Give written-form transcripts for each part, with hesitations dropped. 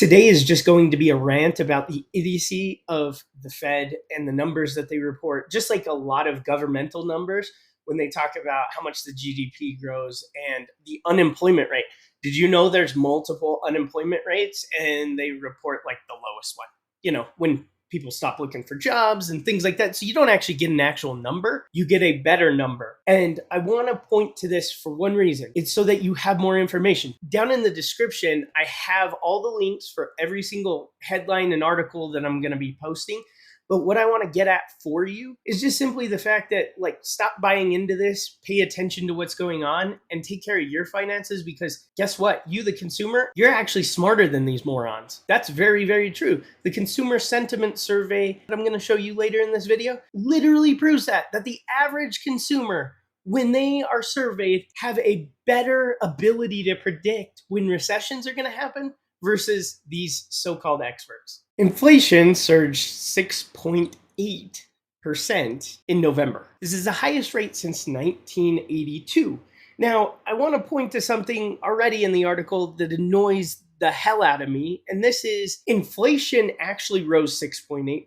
Today is just going to be a rant about the idiocy of the Fed and the numbers that they report, just like a lot of governmental numbers when they talk about how much the GDP grows and the unemployment rate. Did you know there's multiple unemployment rates and they report like the lowest one? When people stop looking for jobs and things like that. So you don't actually get an actual number, you get a better number. And I want to point to this for one reason. It's so that you have more information. Down in the description, I have all the links for every single headline and article that I'm going to be posting. But what I want to get at for you is just simply the fact that, stop buying into this, pay attention to what's going on, and take care of your finances, because guess what? You, the consumer, you're actually smarter than these morons. That's very, very true. The consumer sentiment survey that I'm going to show you later in this video literally proves that the average consumer, when they are surveyed, have a better ability to predict when recessions are going to happen versus these so-called experts. Inflation surged 6.8% in November. This is the highest rate since 1982. Now, I want to point to something already in the article that annoys the hell out of me, and this is inflation actually rose 6.8%.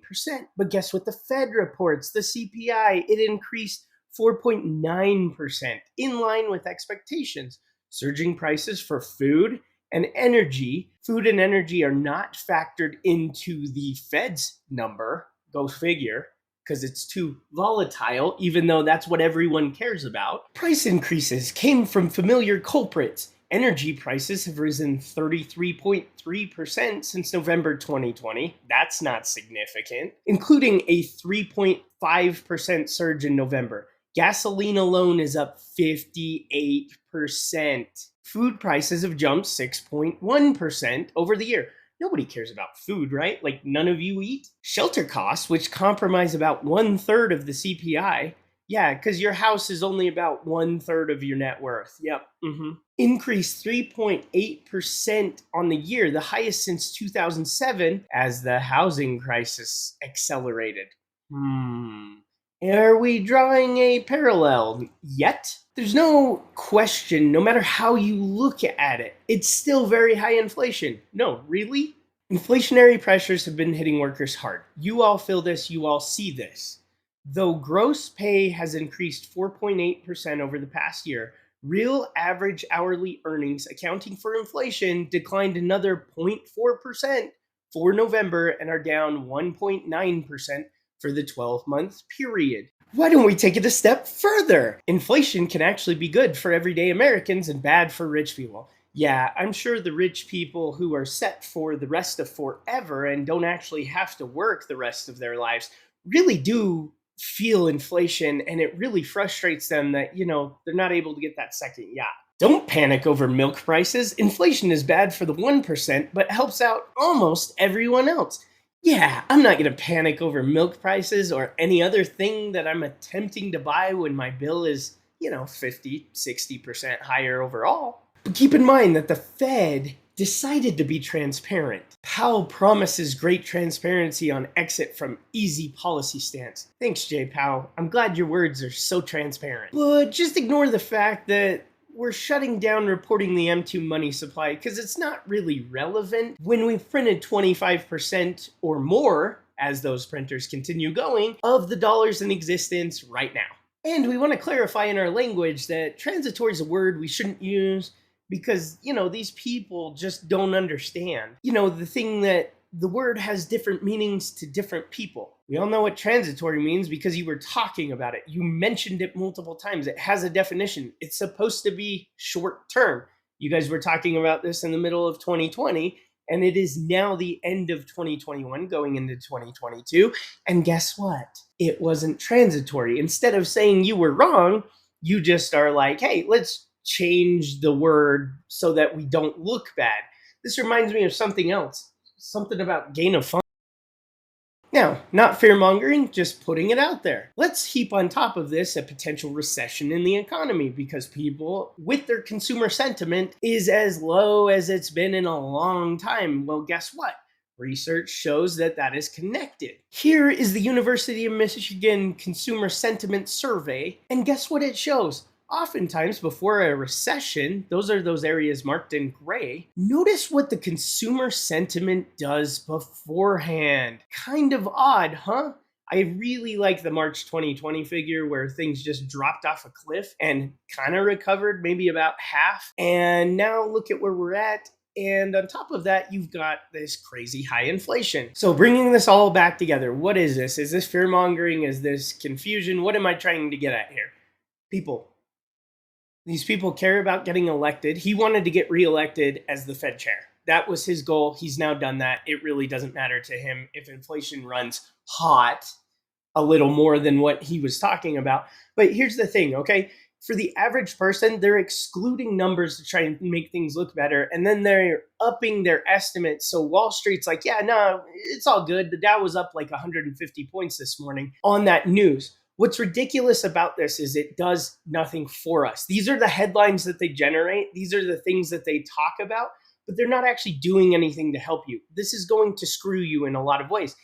But guess what the Fed reports? The CPI, it increased 4.9%, in line with expectations. Surging prices for food and energy. Food and energy are not factored into the Fed's number, go figure, because it's too volatile, even though that's what everyone cares about. Price increases came from familiar culprits. Energy prices have risen 33.3% since November 2020. That's not significant, including a 3.5% surge in November. Gasoline alone is up 58%. Food prices have jumped 6.1% over the year. Nobody cares about food, right? None of you eat. Shelter costs, which comprise about 1/3 of the CPI. Yeah, because your house is only about 1/3 of your net worth. Yep. Increased 3.8% on the year, the highest since 2007, as the housing crisis accelerated. Are we drawing a parallel yet? There's no question, no matter how you look at it, it's still very high inflation. No, really? Inflationary pressures have been hitting workers hard. You all feel this, you all see this. Though gross pay has increased 4.8% over the past year, real average hourly earnings accounting for inflation declined another 0.4% for November and are down 1.9% for the 12-month period. Why don't we take it a step further? Inflation can actually be good for everyday Americans and bad for rich people. Yeah, I'm sure the rich people who are set for the rest of forever and don't actually have to work the rest of their lives really do feel inflation, and it really frustrates them that, they're not able to get that second yacht. Don't panic over milk prices. Inflation is bad for the 1%, but helps out almost everyone else. Yeah, I'm not going to panic over milk prices or any other thing that I'm attempting to buy when my bill is, 50, 60% higher overall. But keep in mind that the Fed decided to be transparent. Powell promises great transparency on exit from easy policy stance. Thanks, JPow. I'm glad your words are so transparent. But just ignore the fact that we're shutting down reporting the M2 money supply because it's not really relevant when we've printed 25% or more, as those printers continue going, of the dollars in existence right now. And we want to clarify in our language that transitory is a word we shouldn't use because, these people just don't understand. The thing that the word has different meanings to different people. We all know what transitory means because you were talking about it. You mentioned it multiple times. It has a definition. It's supposed to be short term. You guys were talking about this in the middle of 2020, and it is now the end of 2021 going into 2022. And guess what? It wasn't transitory. Instead of saying you were wrong, you just are like, hey, let's change the word so that we don't look bad. This reminds me of something else. Something about gain of function. Now, not fear-mongering, just putting it out there. Let's heap on top of this a potential recession in the economy because people, with their consumer sentiment, is as low as it's been in a long time. Well, guess what? Research shows that that is connected. Here is the University of Michigan Consumer Sentiment Survey, and guess what it shows? oftentimes before a recession, those are those areas marked in gray. Notice what the consumer sentiment does beforehand. Kind of odd, huh? I really like the March 2020 figure where things just dropped off a cliff and kind of recovered maybe about half. And now look at where we're at. And on top of that, you've got this crazy high inflation. So bringing this all back together, what is this? Is this fear mongering? Is this confusion? What am I trying to get at here? People. These people care about getting elected. He wanted to get reelected as the Fed chair. That was his goal. He's now done that. It really doesn't matter to him if inflation runs hot a little more than what he was talking about. But here's the thing, okay? For the average person, they're excluding numbers to try and make things look better. And then they're upping their estimates. So Wall Street's like, yeah, no, it's all good. The Dow was up like 150 points this morning on that news. What's ridiculous about this is it does nothing for us. These are the headlines that they generate. These are the things that they talk about, but they're not actually doing anything to help you. This is going to screw you in a lot of ways.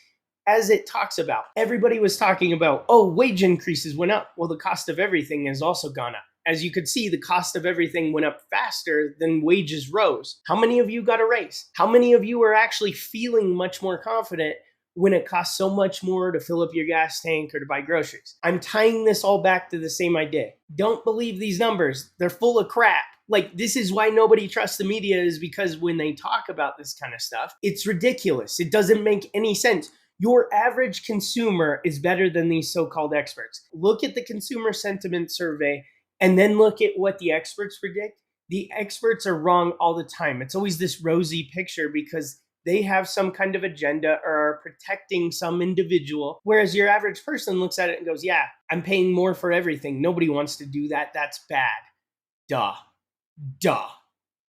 As it talks about, everybody was talking about, oh, wage increases went up. Well, the cost of everything has also gone up. As you could see, the cost of everything went up faster than wages rose. How many of you got a raise? How many of you are actually feeling much more confident when it costs so much more to fill up your gas tank or to buy groceries? I'm tying this all back to the same idea. Don't believe these numbers. They're full of crap. Like, this is why nobody trusts the media, is because when they talk about this kind of stuff, it's ridiculous. It doesn't make any sense. Your average consumer is better than these so-called experts. Look at the consumer sentiment survey and then look at what the experts predict. The experts are wrong all the time. It's always this rosy picture because they have some kind of agenda or are protecting some individual, whereas your average person looks at it and goes, yeah, I'm paying more for everything. Nobody wants to do that. That's bad. Duh.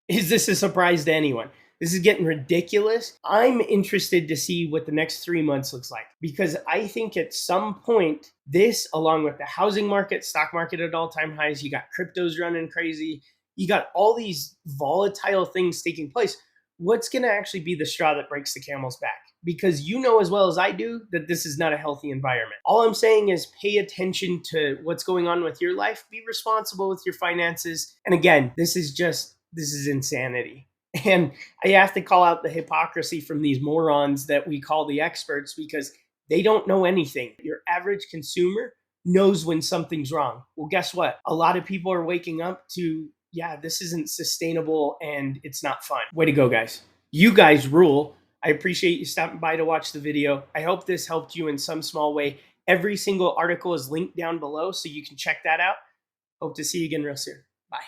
Is this a surprise to anyone? This is getting ridiculous. I'm interested to see what the next 3 months looks like, because I think at some point, this, along with the housing market, stock market at all-time highs, you got cryptos running crazy, you got all these volatile things taking place. What's going to actually be the straw that breaks the camel's back? Because you know as well as I do that this is not a healthy environment. All I'm saying is pay attention to what's going on with your life. Be responsible with your finances. And again, this is insanity. And I have to call out the hypocrisy from these morons that we call the experts, because they don't know anything. Your average consumer knows when something's wrong. Well, guess what? A lot of people are waking up to, yeah, this isn't sustainable and it's not fun. Way to go, guys. You guys rule. I appreciate you stopping by to watch the video. I hope this helped you in some small way. Every single article is linked down below, so you can check that out. Hope to see you again real soon. Bye.